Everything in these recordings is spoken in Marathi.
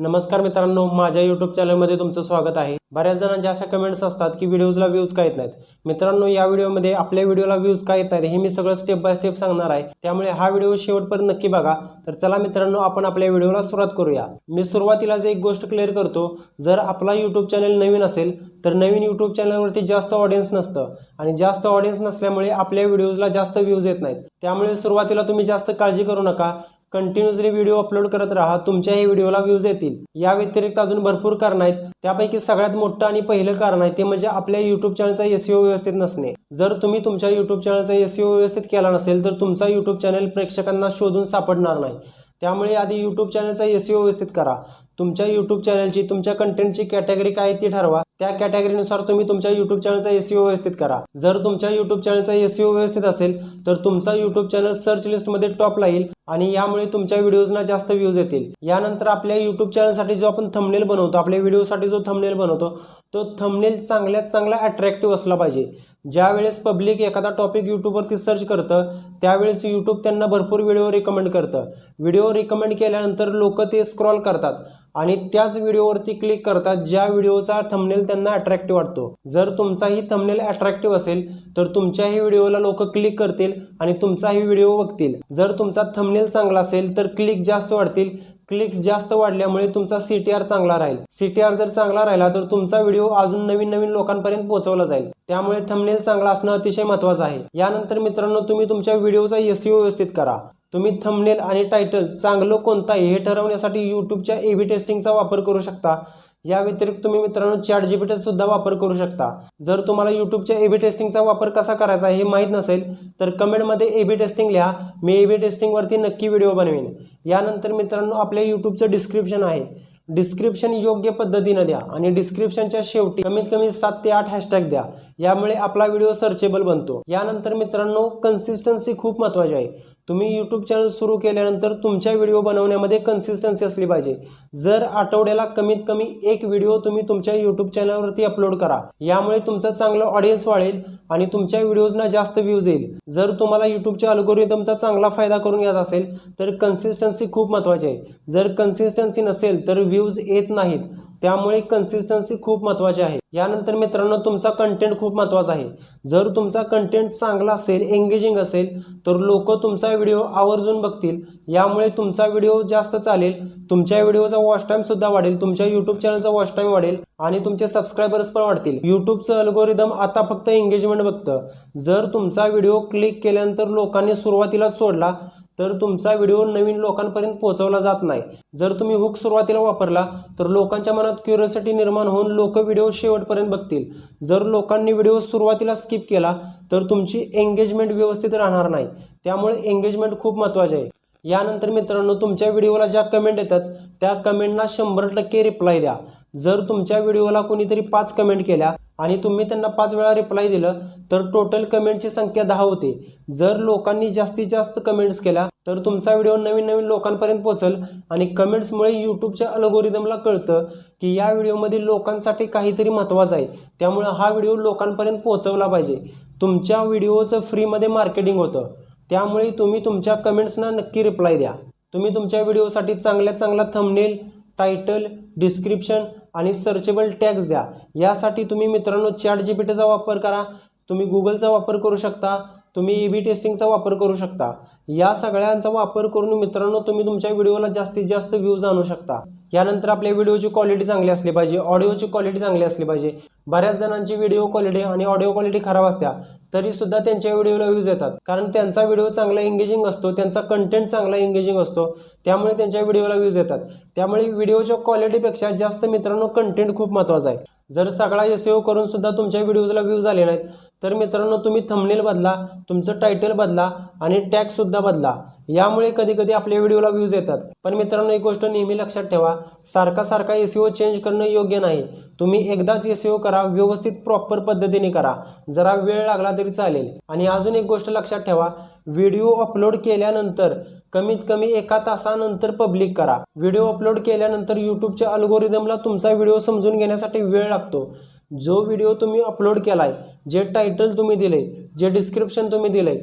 नमस्कार मित्रांनो, माझ्या YouTube चॅनलमध्ये तुमचं स्वागत आहे। बऱ्याच जणांच्या अशा कमेंट्स असतात की व्हिडिओजला व्ह्यूज का येत नाहीत। मित्रांनो, या व्हिडिओमध्ये आपल्या व्हिडिओला व्ह्यूज का येत नाहीत हे मी सगळं स्टेप बाय स्टेप सांगणार आहे। त्यामुळे हा व्हिडिओ शेवटपर्यंत नक्की बघा। तर चला मित्रांनो, आपण आपल्या व्हिडिओला सुरुवात करूया। मी सुरुवातीलाच एक गोष्ट क्लिअर करतो, जर आपला YouTube चॅनल नवीन असेल तर नवीन YouTube चॅनलवरती जास्त ऑडियन्स नसतं आणि जास्त ऑडियन्स नसल्यामुळे आपल्या व्हिडिओजला जास्त व्ह्यूज येत नाहीत। त्यामुळे सुरुवातीला तुम्ही जास्त काळजी करू नका, कंटिन्यूअसली व्हिडिओ अपलोड करत राहा, तुमच्याही व्हिडिओला व्ह्यूज येतील। या व्यतिरिक्त अजून भरपूर कारण आहेत, त्यापैकी सगळ्यात मोठं आणि पहिलं कारण आहे ते म्हणजे आपल्या YouTube चॅनलचा SEO व्यवस्थित नसणे। जर तुम्ही तुमच्या YouTube चॅनलचा SEO व्यवस्थित केला नसेल तर तुमचा YouTube चॅनल प्रेक्षकांना शोधून सापडणार नाही। त्यामुळे आधी YouTube चॅनलचा SEO व्यवस्थित करा। तुमच्या YouTube चॅनलची तुमच्या कंटेंटची कॅटेगरी काय ती ठरवा, त्या कॅटेगरीनुसार तुम्ही तुमच्या YouTube चॅनलचा SEO व्यवस्थित करा। जर तुमच्या YouTube चॅनलचा SEO व्यवस्थित असेल तर तुमचा YouTube चॅनल सर्च लिस्टमध्ये टॉपला येईल आणि यामुळे तुमच्या व्हिडिओजना जास्त व्ह्यूज येतील। यानंतर आपल्या YouTube चॅनलसाठी जो आपण थंबनेल बनवतो, आपल्या व्हिडिओसाठी जो थंबनेल बनवतो तो थंबनेल चांगल्यात चांगला अट्रॅक्टिव्ह असला पाहिजे। ज्यावेळेस पब्लिक एखादा टॉपिक YouTubeवरती सर्च करतं त्यावेळेस YouTube त्यांना भरपूर व्हिडिओ रिकमेंड करतं। व्हिडिओ रिकमेंड केल्यानंतर लोक ते स्क्रॉल करतात आणि त्याच व्हिडिओवरती क्लिक करतात ज्या व्हिडिओचा थंबनेल त्यांना अट्रॅक्टिव्ह वाटतो। जर तुमचाही थंबनेल अट्रॅक्टिव्ह असेल तर तुमच्याही व्हिडिओला लोक क्लिक करतील आणि तुमचाही व्हिडिओ बघतील। जर तुमचा थंबनेल चांगला असेल तर क्लिक जास्त वाढतील, क्लिक्स जास्त वाढल्यामुळे तुमचा CTR चांगला राहील। CTR जर चांगला राहिला तर तुमचा व्हिडिओ अजून नवीन लोकांपर्यंत पोहोचवला जाईल। त्यामुळे थंबनेल चांगला असणं अतिशय महत्त्वाचं आहे। यानंतर मित्रांनो, तुम्ही तुमच्या व्हिडिओचा SEO व्यवस्थित करा। तुम्ही थंबनेल आणि टायटल चांगलं कोणतं आहे हे ठरवण्यासाठी YouTubeच्या A/B टेस्टिंगचा वापर करू शकता। या व्यतिरिक्त तुम्ही मित्रांनो ChatGPT सुद्धा वापर करू शकता। जर तुम्हाला YouTubeच्या A/B टेस्टिंगचा वापर कसा करायचा हे माहीत नसेल तर कमेंटमध्ये A/B टेस्टिंग लिहा, मी A/B टेस्टिंगवरती नक्की व्हिडिओ बनवेन। यानंतर मित्रांनो, आपल्या YouTubeचं डिस्क्रिप्शन आहे, डिस्क्रिप्शन योग्य पद्धतीने द्या आणि डिस्क्रिप्शनच्या शेवटी कमीत कमी 7 ते 8 हॅशटॅग द्या, यामुळे आपला व्हिडिओ सर्चेबल बनतो। यानंतर मित्रांनो, कन्सिस्टन्सी खूप महत्त्वाची आहे। तुम्ही YouTube चॅनल सुरू केल्यानंतर तुमच्या व्हिडिओ बनवण्यामध्ये कन्सिस्टन्सी असली पाहिजे। जर आठवड्याला कमीत कमी एक व्हिडिओ तुम्ही तुमच्या YouTube चॅनलवरती अपलोड करा, यामुळे तुमचं चांगलं ऑडियन्स वाढेल आणि तुमच्या व्हिडिओजना जास्त व्ह्यूज येईल। जर तुम्हाला YouTubeच्या अल्गोरिदमचा चांगला फायदा करून घ्यायचा असेल तर कन्सिस्टन्सी खूप महत्त्वाची आहे। जर कन्सिस्टन्सी नसेल तर व्ह्यूज येत नाहीत, त्यामुळे कन्सिस्टन्सी खूप महत्त्वाची आहे। यानंतर मित्रांनो, तुमचा कंटेंट खूप महत्त्वाचा आहे। जर तुमचा कंटेंट चांगला असेल, एंगेजिंग असेल तर लोक तुमचा व्हिडिओ आवर्जून बघतील, यामुळे तुमचा व्हिडिओ जास्त चालेल, तुमच्या व्हिडिओचा वॉच टाइम सुद्धा वाढेल, तुमच्या YouTube चॅनलचा वॉच टाइम वाढेल आणि तुमचे सबस्क्रायबर्स पण वाढतील। YouTubeचं अल्गोरिदम आता फक्त एंगेजमेंट बघतं। जर तुमचा व्हिडिओ क्लिक केल्यानंतर लोकांनी सुरुवातीला सोडला तर तुमचा व्हिडिओ नवीन लोकांपर्यंत पोहोचवला जात नाही। जर तुम्ही हुक सुरुवातीला वापरला तर लोकांच्या मनात क्युरिओसिटी निर्माण होऊन लोक व्हिडिओ शेवटपर्यंत बघतील। जर लोकांनी व्हिडिओ सुरुवातीला स्किप केला तर तुमची एंगेजमेंट व्यवस्थित राहणार नाही। त्यामुळे एंगेजमेंट खूप महत्त्वाचे आहे। यानंतर मित्रांनो, तुमच्या व्हिडिओला ज्या कमेंट येतात त्या कमेंटना 100% रिप्लाय द्या। जर तुमच्या व्हिडिओला कोणीतरी 5 कमेंट केल्या आणि तुम्ही त्यांना 5 वेळा रिप्लाय दिलं तर टोटल कमेंटची संख्या 10 होते। जर लोकांनी जास्तीत जास्त कमेंट्स केल्या तर तुमचा व्हिडिओ नवीन लोकांपर्यंत पोहोचेल आणि कमेंट्समुळे YouTubeच्या अल्गोरिदमला कळतं की या व्हिडिओमध्ये लोकांसाठी काहीतरी महत्त्वाचं आहे, त्यामुळे हा व्हिडिओ लोकांपर्यंत पोहोचवला पाहिजे। तुमच्या व्हिडिओचं फ्रीमध्ये मार्केटिंग होतं, त्यामुळे तुम्ही तुमच्या कमेंट्सना नक्की रिप्लाय द्या। तुम्ही तुमच्या व्हिडिओसाठी चांगल्यात चांगला थंबनेल, टायटल, डिस्क्रिप्शन आणि सर्चेबल टॅग्स द्या। यासाठी तुम्ही मित्रांनो ChatGPTचा वापर करा, तुम्ही Googleचा वापर करू शकता, तुम्ही A/B टेस्टिंगचा वापर करू शकता। या सगळ्यांचा वापर करून मित्रांनो तुम्ही तुमच्या व्हिडिओला जास्तीत जास्त व्ह्यूज आणू शकता। यानंतर आपल्या व्हिडिओची क्वालिटी चांगली असली पाहिजे, ऑडिओची क्वालिटी चांगली असली पाहिजे। बऱ्याच जणांची व्हिडिओ क्वालिटी आणि ऑडिओ क्वालिटी खराब असत्या तरी सुद्धा त्यांच्या व्हिडिओला व्ह्यूज येतात, कारण त्यांचा व्हिडिओ चांगला एंगेजिंग असतो, त्यांचा कंटेंट चांगला एंगेजिंग असतो, त्यामुळे त्यांच्या व्हिडिओला व्ह्यूज येतात। त्यामुळे व्हिडिओच्या क्वालिटीपेक्षा जास्त मित्रांनो कंटेंट खूप महत्त्वाचा आहे। जर सगळा SEO करून सुद्धा तुमच्या व्हिडिओजला व्ह्यूज आले नाहीत तर मित्रांनो तुम्ही थंबनेल बदला, तुमचं टायटल बदला आणि टॅग सुद्धा बदला, यामुळे कधी कधी आपल्या व्हिडिओला व्ह्यूज येतात। पण मित्रांनो, एक गोष्ट नेहमी लक्षात ठेवा, सारखा SEO चेंज करणं योग्य नाही। तुम्ही एकदाच SEO करा, व्यवस्थित प्रॉपर पद्धतीने करा, जरा वेळ लागला तरी चालेल। आणि अजून एक गोष्ट लक्षात ठेवा, व्हिडिओ अपलोड केल्यानंतर कमीत कमी 1 तासानंतर पब्लिक करा। व्हिडिओ अपलोड केल्यानंतर YouTubeच्या अल्गोरिदमला तुमचा व्हिडिओ समजून घेण्यासाठी वेळ लागतो। जो व्हिडिओ तुम्ही अपलोड केलाय, जे टायटल तुम्ही दिले, जे डिस्क्रिप्शन तुम्ही दिले,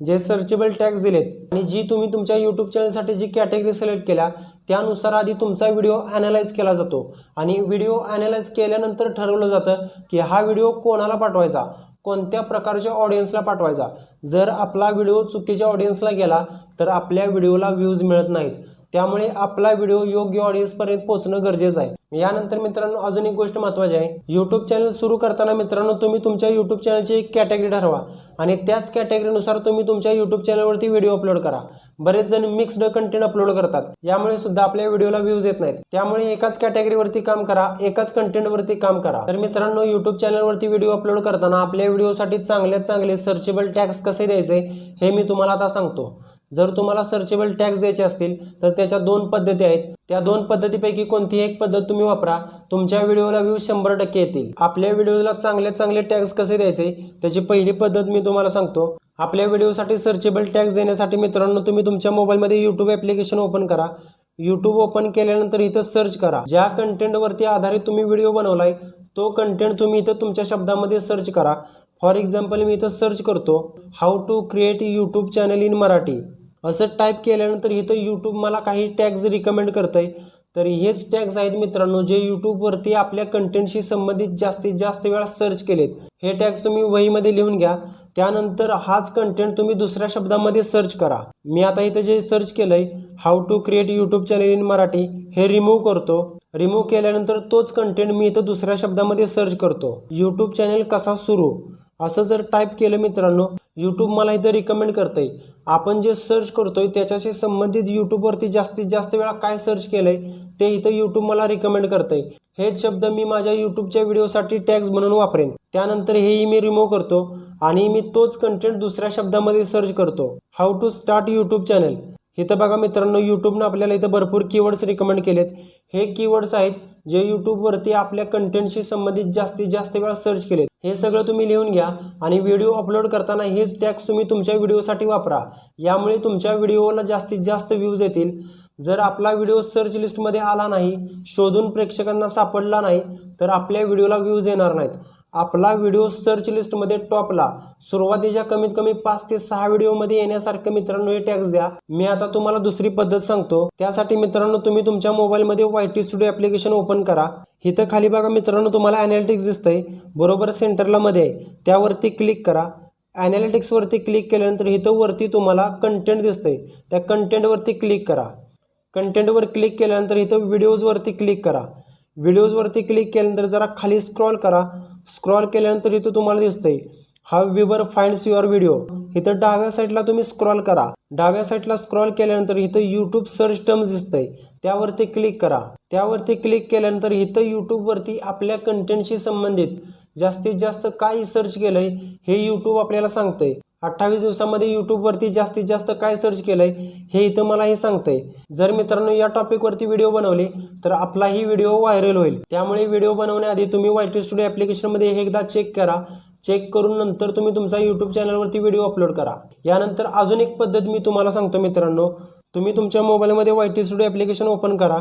जे सर्चेबल टॅग्स दिलेत आणि जी तुम्ही तुमच्या YouTube चॅनलसाठी जी कॅटेगरी सिलेक्ट केल्या त्यानुसार आधी तुमचा व्हिडिओ ॲनालाइज केला जातो आणि व्हिडिओ ॲनालाइज केल्यानंतर ठरवलं जातं की हा व्हिडिओ कोणाला पाठवायचा, कोणत्या प्रकारच्या ऑडियन्सला पाठवायचा। जर आपला व्हिडिओ चुकीच्या ऑडियन्सला गेला तर आपल्या व्हिडिओला व्ह्यूज मिळत नाहीत, त्यामुळे आपला व्हिडिओ योग्य ऑडियन्सपर्यंत पोहोचणं गरजेचं आहे। यानंतर मित्रांनो अजून एक गोष्ट महत्त्वाची आहे, यूट्यूब चॅनल सुरू करताना मित्रांनो तुम्ही तुमच्या यूट्यूब चॅनलची एक कॅटेगरी ठरवा आणि त्याच कॅटेगरीनुसार तुम्ही तुमच्या यूट्यूब चॅनलवरती व्हिडिओ अपलोड करा। बरेच जण मिक्स्ड कंटेंट अपलोड करतात, यामुळे सुद्धा आपल्या व्हिडिओला व्ह्यूज येत नाहीत, त्यामुळे एकाच कॅटेगरीवरती काम करा, एकाच कंटेंटवरती काम करा। तर मित्रांनो यूट्यूब चॅनलवरती व्हिडिओ अपलोड करताना आपल्या व्हिडिओसाठी चांगल्यात चांगले सर्चेबल टॅग्स कसे द्यायचे हे मी तुम्हाला आता सांगतो। जर तुम्हाला सर्चेबल टॅग्स द्यायचे असतील तर त्याच्या दोन पद्धती आहेत, त्या दोन पद्धतीपैकी कोणतीही एक पद्धत तुम्ही वापरा, तुमच्या व्हिडिओला व्ह्यूज 100% येतील। आपल्या व्हिडिओला चांगले टॅग्स कसे द्यायचे त्याची पहिली पद्धत मी तुम्हाला सांगतो। आपल्या व्हिडिओसाठी सर्चेबल टॅग्स देण्यासाठी मित्रांनो तुम्ही तुमच्या मोबाईलमध्ये यूट्यूब ॲप्लिकेशन ओपन करा। यूट्यूब ओपन केल्यानंतर इथं सर्च करा, ज्या कंटेंटवरती आधारित तुम्ही व्हिडिओ बनवलाय तो कंटेंट तुम्ही इथं तुमच्या शब्दामध्ये सर्च करा। फॉर एक्झाम्पल मी इथं सर्च करतो how to create YouTube channel in Marathi, असं टाईप केल्यानंतर इथं यूट्यूब मला काही टॅग्स रिकमेंड करतंय। तर हेच टॅग्स आहेत मित्रांनो जे यूट्यूबवरती आपल्या कंटेंटशी संबंधित जास्तीत जास्त वेळा सर्च केलेत। हे टॅग्स तुम्ही वहीमध्ये लिहून घ्या, त्यानंतर हाच कंटेंट तुम्ही दुसऱ्या शब्दामध्ये सर्च करा। मी आता इथं जे सर्च केलंय how to create YouTube channel in Marathi हे रिमूव्ह करतो। रिमूव्ह केल्यानंतर तोच कंटेंट मी इथं दुसऱ्या शब्दामध्ये सर्च करतो, यूट्यूब चॅनल कसा सुरू असं जर टाईप केलं मित्रांनो यूट्यूब मला इथं रिकमेंड करतंय। आपण जे सर्च करतोय त्याच्याशी संबंधित यूट्यूबवरती जास्तीत जास्त वेळा काय सर्च केलंय ते इथं यूट्यूब मला रिकमेंड करतंय। हेच शब्द मी माझ्या यूट्यूबच्या व्हिडिओसाठी टॅग्स म्हणून वापरेन। त्यानंतर हेही मी रिमूव्ह करतो आणि मी तोच कंटेंट दुसऱ्या शब्दामध्ये सर्च करतो, how to start YouTube channel. इथं बघा मित्रांनो यूट्यूबनं आपल्याला इथं भरपूर कीवर्ड्स रिकमेंड केलेत। हे कीवर्ड्स आहेत जे यूट्यूबवरती आपल्या कंटेंटशी संबंधित जास्तीत जास्त वेळा सर्च केलेत। हे सगळं तुम्ही लिहून घ्या आणि व्हिडिओ अपलोड करताना हेच टॅग्स तुम्ही तुमच्या व्हिडिओसाठी वापरा, यामुळे तुमच्या व्हिडिओला जास्तीत जास्त व्ह्यूज येतील। जर आपला व्हिडिओ सर्च लिस्टमध्ये आला नाही, शोधून प्रेक्षकांना सापडला नाही तर आपल्या व्हिडिओला व्ह्यूज येणार नाहीत। आपला व्हिडिओ सर्च लिस्टमध्ये टॉपला सुरुवातीच्या कमीत कमी 5 ते 6 व्हिडिओमध्ये येण्यासारखं मित्रांनो हे टॅग्स द्या। मी आता तुम्हाला दुसरी पद्धत सांगतो, त्यासाठी मित्रांनो तुम्ही तुमच्या मोबाईलमध्ये YT स्टुडिओ ॲप्लिकेशन ओपन करा। इथं खाली बघा मित्रांनो तुम्हाला ॲनालिटिक्स दिसतंय, बरोबर सेंटरला मध्ये आहे, त्यावरती क्लिक करा। ॲनालिटिक्सवरती क्लिक केल्यानंतर इथं वरती तुम्हाला कंटेंट दिसतंय, त्या कंटेंटवरती क्लिक करा। कंटेंटवर क्लिक केल्यानंतर इथं व्हिडिओजवरती क्लिक करा। व्हिडिओजवरती क्लिक केल्यानंतर जरा खाली स्क्रॉल करा। स्क्रॉल केल्यानंतर इथं तुम्हाला दिसतंय how viewer finds your video, इथं डाव्या साईडला तुम्ही स्क्रॉल करा। डाव्या साईडला स्क्रॉल केल्यानंतर इथं यूट्यूब सर्च टर्म्स दिसतंय, त्यावरती क्लिक करा। त्यावरती क्लिक केल्यानंतर इथं यूट्यूबवरती आपल्या कंटेंटशी संबंधित जास्तीत जास्त काय सर्च केलंय हे यूट्यूब आपल्याला सांगतंय। 28 दिवसामध्ये यूट्यूबवरती जास्तीत जास्त काय सर्च केलंय हे इथं मला हे सांगतंय। जर मित्रांनो या टॉपिकवरती व्हिडिओ बनवले तर आपलाही व्हिडिओ व्हायरल होईल, त्यामुळे व्हिडिओ बनवण्याआधी तुम्ही YT स्टुडिओ ॲप्लिकेशनमध्ये हे एकदा चेक करा। चेक करून नंतर तुम्ही तुमचा यूट्यूब चॅनलवरती व्हिडिओ अपलोड करा। यानंतर अजून एक पद्धत मी तुम्हाला सांगतो मित्रांनो, तुम्ही तुमच्या मोबाईलमध्ये YT स्टुडिओ ॲप्लिकेशन ओपन करा।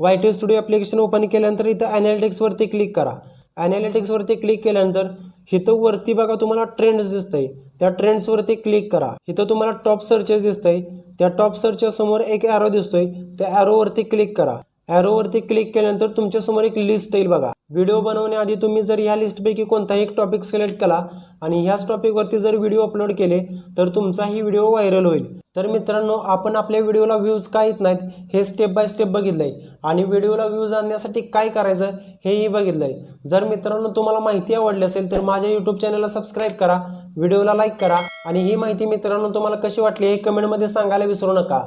YT स्टुडिओ ॲप्लिकेशन ओपन केल्यानंतर इथं ॲनालिटिक्सवरती क्लिक करा। ॲनालिटिक्सवरती क्लिक केल्यानंतर इथं वरती बघा तुम्हाला ट्रेंड्स दिसतंय, त्या ट्रेंड्सवरती क्लिक करा। इथं तुम्हाला टॉप सर्चेस दिसतंय, त्या टॉप सर्चच्या समोर एक ॲरो दिसतोय, त्या ॲरोवरती क्लिक करा। ॲरोवरती क्लिक केल्यानंतर तुमच्यासमोर एक लिस्ट येईल बघा। व्हिडिओ बनवण्याआधी तुम्ही जर ह्या लिस्टपैकी कोणताही एक टॉपिक सिलेक्ट केला आणि ह्याच टॉपिकवरती जर व्हिडिओ अपलोड केले तर तुमचाही व्हिडिओ व्हायरल होईल। तर मित्रांनो आपण आपल्या व्हिडिओला व्ह्यूज का येत नाहीत हे स्टेप बाय स्टेप बघितलंय आणि व्हिडिओला व्ह्यूज आणण्यासाठी काय करायचं हेही बघितलंय। जर मित्रांनो तुम्हाला माहिती आवडली असेल तर माझ्या यूट्यूब चॅनलला सबस्क्राईब करा, व्हिडिओला लाईक करा आणि ही माहिती मित्रांनो तुम्हाला कशी वाटली हे कमेंटमध्ये सांगायला विसरू नका।